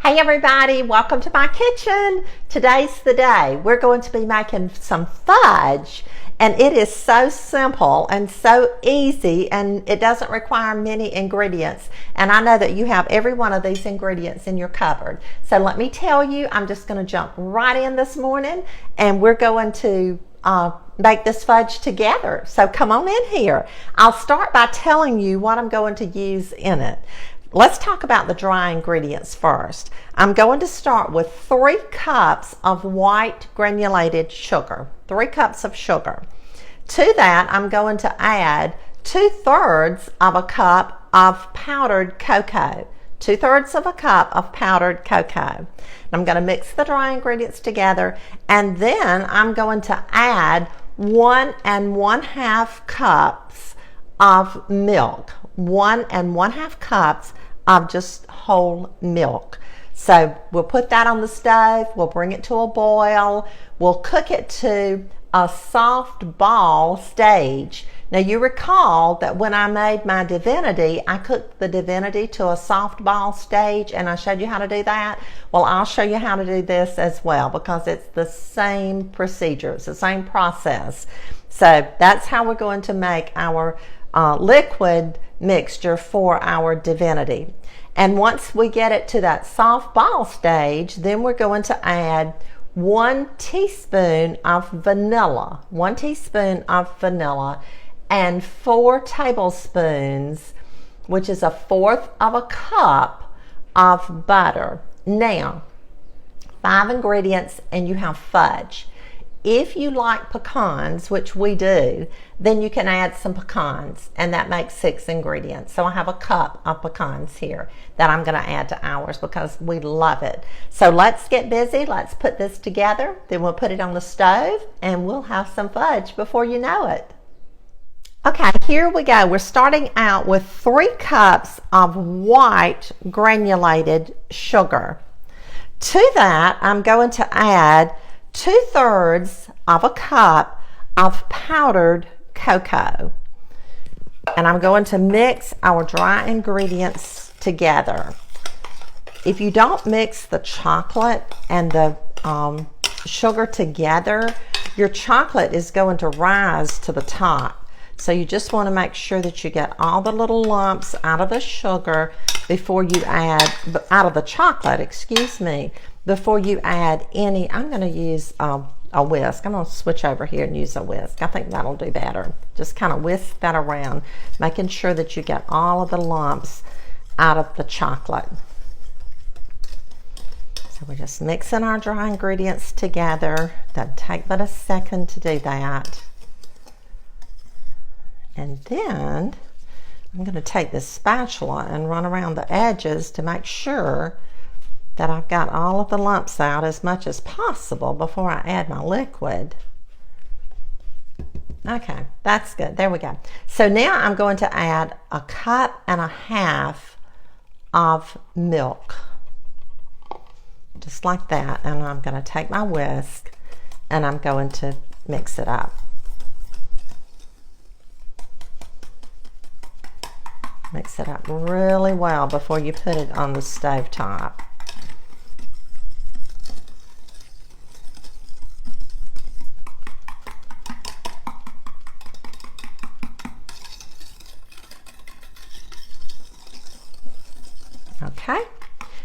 Hey everybody, welcome to my kitchen. Today's the day. We're going to be making some fudge, and it is so simple and so easy, and it doesn't require many ingredients. And I know that you have every one of these ingredients in your cupboard. So let me tell you, I'm just going to jump right in this morning, and we're going to make this fudge together. So come on in here. I'll start by telling you what I'm going to use in it. Let's talk about the dry ingredients first. I'm going to start with 3 cups of white granulated sugar, 3 cups of sugar. To that, I'm going to add 2/3 of a cup of powdered cocoa, 2/3 of a cup of powdered cocoa. I'm going to mix the dry ingredients together, and then I'm going to add 1 1/2 cups of milk, 1 1/2 cups of just whole milk. So we'll put that on the stove, we'll bring it to a boil, we'll cook it to a soft ball stage. Now you recall that when I made my divinity, I cooked the divinity to a soft ball stage, and I showed you how to do that. Well, I'll show you how to do this as well, because it's the same procedure, it's the same process. So that's how we're going to make our liquid mixture for our divinity. And once we get it to that soft ball stage, then we're going to add 1 teaspoon of vanilla, 1 teaspoon of vanilla, and 4 tablespoons, which is 1/4 of a cup of butter. Now, 5 ingredients and you have fudge. If you like pecans, which we do, then you can add some pecans, and that makes 6 ingredients. So I have a cup of pecans here that I'm going to add to ours because we love it. So let's get busy. Let's put this together. Then we'll put it on the stove, and we'll have some fudge before you know it. Okay, here we go. We're starting out with 3 cups of white granulated sugar. To that, I'm going to add 2/3 of a cup of powdered cocoa, and I'm going to mix our dry ingredients together. If you don't mix the chocolate and the sugar together, your chocolate is going to rise to the top. So you just want to make sure that you get all the little lumps out of the sugar before you add, out of the chocolate, excuse me, before you add any. I'm going to use a whisk. I'm going to switch over here and use a whisk. I think that'll do better. Just kind of whisk that around, making sure that you get all of the lumps out of the chocolate. So we're just mixing our dry ingredients together. Doesn't take but a second to do that. And then I'm going to take this spatula and run around the edges to make sure that I've got all of the lumps out as much as possible before I add my liquid. Okay, that's good. There we go. So now I'm going to add 1.5 cups of milk. Just like that. And I'm going to take my whisk and I'm going to mix it up. Mix it up really well before you put it on the stove top. Okay,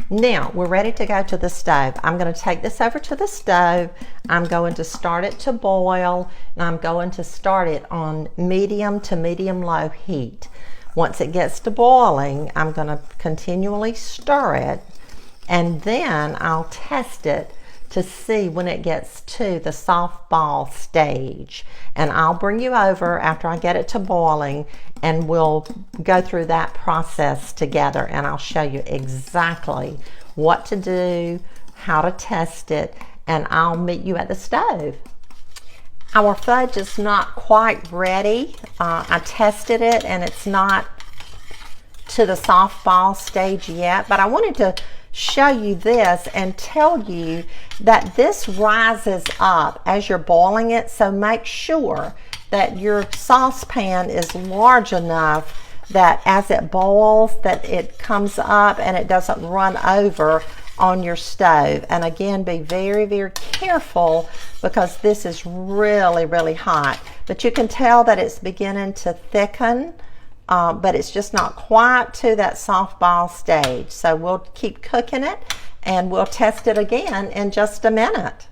now we're ready to go to the stove. I'm going to take this over to the stove. I'm going to start it to boil, and I'm going to start it on medium to medium-low heat. Once it gets to boiling, I'm going to continually stir it, and then I'll test it to see when it gets to the soft ball stage. And I'll bring you over after I get it to boiling, and we'll go through that process together, and I'll show you exactly what to do, how to test it, and I'll meet you at the stove. Our fudge is not quite ready. I tested it and it's not to the soft ball stage yet, but I wanted to show you this and tell you that this rises up as you're boiling it, so make sure that your saucepan is large enough that as it boils that it comes up and it doesn't run over on your stove. And again, be very, very careful because this is really, really hot. But you can tell that it's beginning to thicken, but it's just not quite to that soft ball stage. So we'll keep cooking it and we'll test it again in just a minute.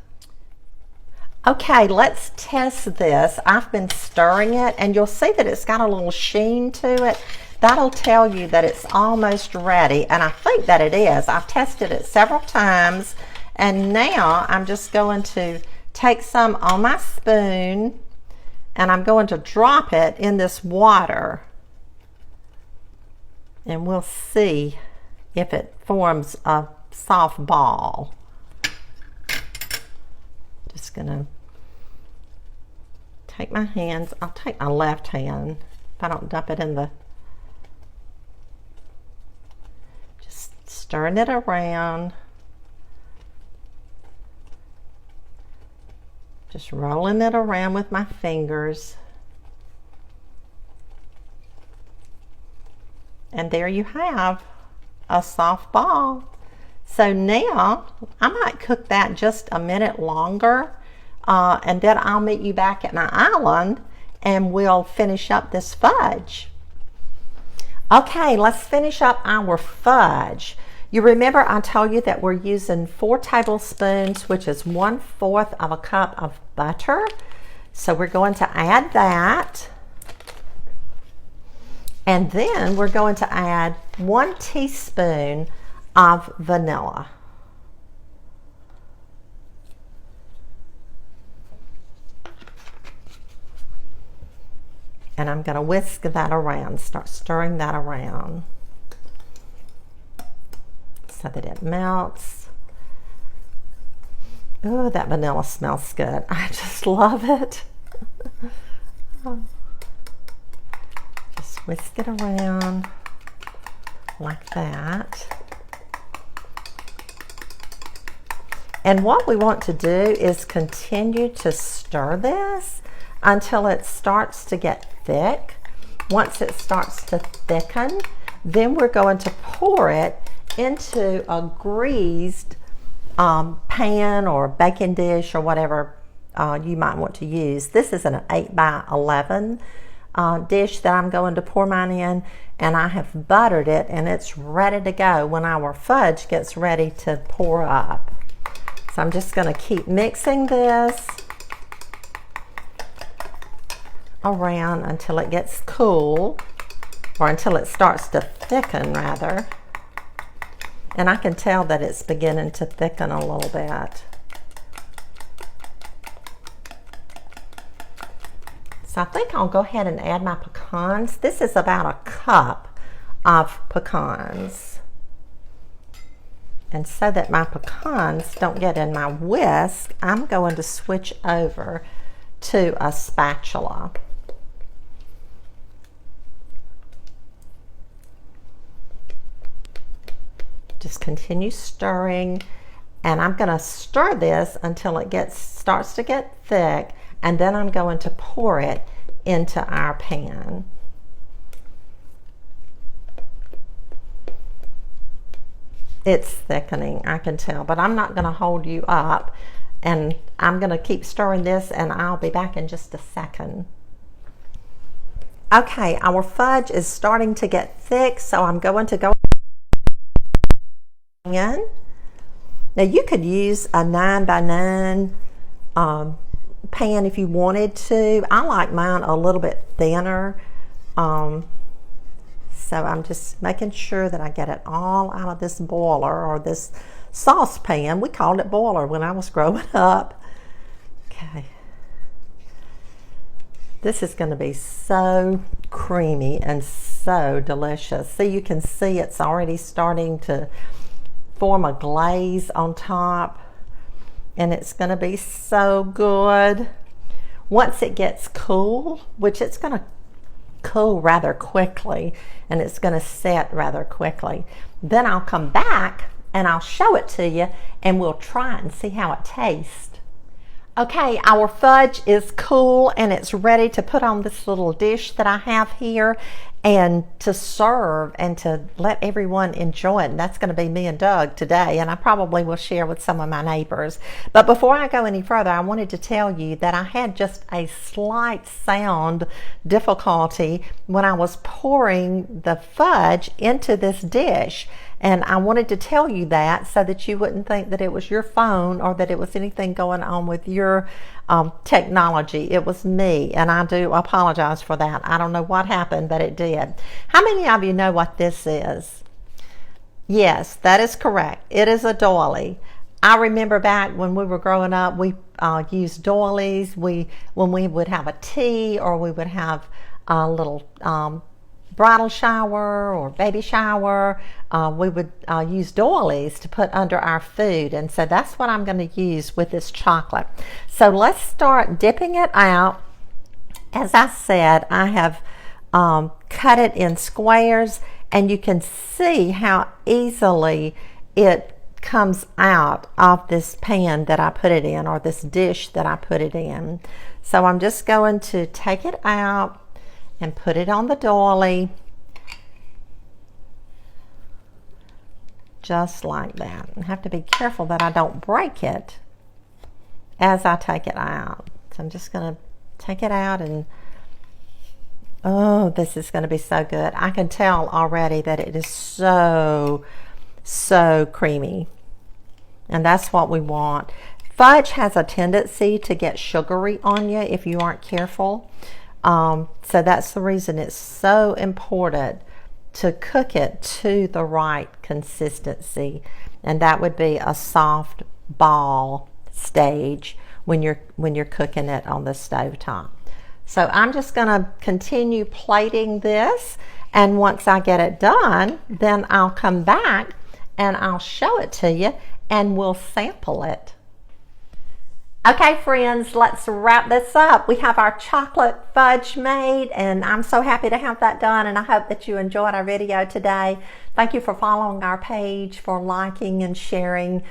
Okay, let's test this. I've been stirring it and you'll see that it's got a little sheen to it. That'll tell you that it's almost ready, and I think that it is. I've tested it several times, and now I'm just going to take some on my spoon and I'm going to drop it in this water, and we'll see if it forms a soft ball. Just gonna take my hands, I'll take my left hand if I don't dump it in the, just stirring it around, just rolling it around with my fingers. And there you have a soft ball. So now I might cook that just a minute longer, and then I'll meet you back at my island and we'll finish up this fudge. Okay, let's finish up our fudge. You remember I told you that we're using 4 tablespoons, which is 1/4 of a cup of butter. So we're going to add that. And then we're going to add 1 teaspoon of vanilla. And I'm going to whisk that around, start stirring that around so that it melts. Oh, that vanilla smells good. I just love it. Just whisk it around like that. And what we want to do is continue to stir this until it starts to get thick. Once it starts to thicken, then we're going to pour it into a greased pan or baking dish or whatever you might want to use. This is an 8 by 11 dish that I'm going to pour mine in, and I have buttered it and it's ready to go when our fudge gets ready to pour up. So I'm just going to keep mixing this around until it gets cool, or until it starts to thicken rather. And I can tell that it's beginning to thicken a little bit. So I think I'll go ahead and add my pecans. This is about a cup of pecans. And so that my pecans don't get in my whisk, I'm going to switch over to a spatula. Just continue stirring, and I'm going to stir this until it starts to get thick, and then I'm going to pour it into our pan. It's thickening, I can tell, but I'm not going to hold you up, and I'm going to keep stirring this, and I'll be back in just a second. Okay, our fudge is starting to get thick, so I'm going to go in. Now you could use a 9 by 9 pan if you wanted to. I like mine a little bit thinner, so I'm just making sure that I get it all out of this boiler, or this saucepan. We called it boiler when I was growing up. Okay, this is going to be so creamy and so delicious. So you can see it's already starting to form a glaze on top, and it's going to be so good. Once it gets cool, which it's going to cool rather quickly, and it's going to set rather quickly, then I'll come back and I'll show it to you and we'll try it and see how it tastes. Okay, our fudge is cool and it's ready to put on this little dish that I have here and to serve and to let everyone enjoy it. And that's going to be me and Doug today, and I probably will share with some of my neighbors. But before I go any further, I wanted to tell you that I had just a slight sound difficulty when I was pouring the fudge into this dish. And I wanted to tell you that so that you wouldn't think that it was your phone or that it was anything going on with your technology. It was me, and I do apologize for that. I don't know what happened, but it did. How many of you know what this is? Yes, that is correct. It is a doily. I remember back when we were growing up, we used doilies. When we would have a tea or we would have a little bridal shower or baby shower, we would use doilies to put under our food, and so that's what I'm going to use with this chocolate. So let's start dipping it out. As I said, I have cut it in squares, and you can see how easily it comes out of this pan that I put it in, or this dish that I put it in. So I'm just going to take it out and put it on the doily, just like that. I have to be careful that I don't break it as I take it out. So I'm just going to take it out, and oh, this is going to be so good. I can tell already that it is so creamy, and that's what we want. Fudge has a tendency to get sugary on you if you aren't careful. So that's the reason it's so important to cook it to the right consistency, and that would be a soft ball stage when you're cooking it on the stove top. So I'm just going to continue plating this, and once I get it done, then I'll come back and I'll show it to you and we'll sample it. Okay, friends, let's wrap this up. We have our chocolate fudge made, and I'm so happy to have that done, and I hope that you enjoyed our video today. Thank you for following our page, for liking and sharing.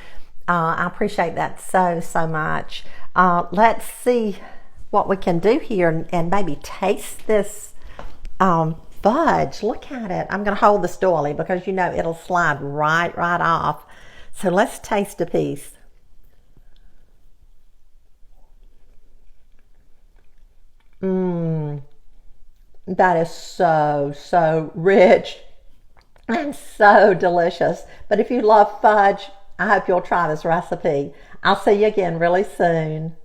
I appreciate that so much. Let's see what we can do here and maybe taste this fudge. Look at it. I'm going to hold this doily because you know it'll slide right off. So let's taste a piece. That is so rich and so delicious. But if you love fudge, I hope you'll try this recipe. I'll see you again really soon.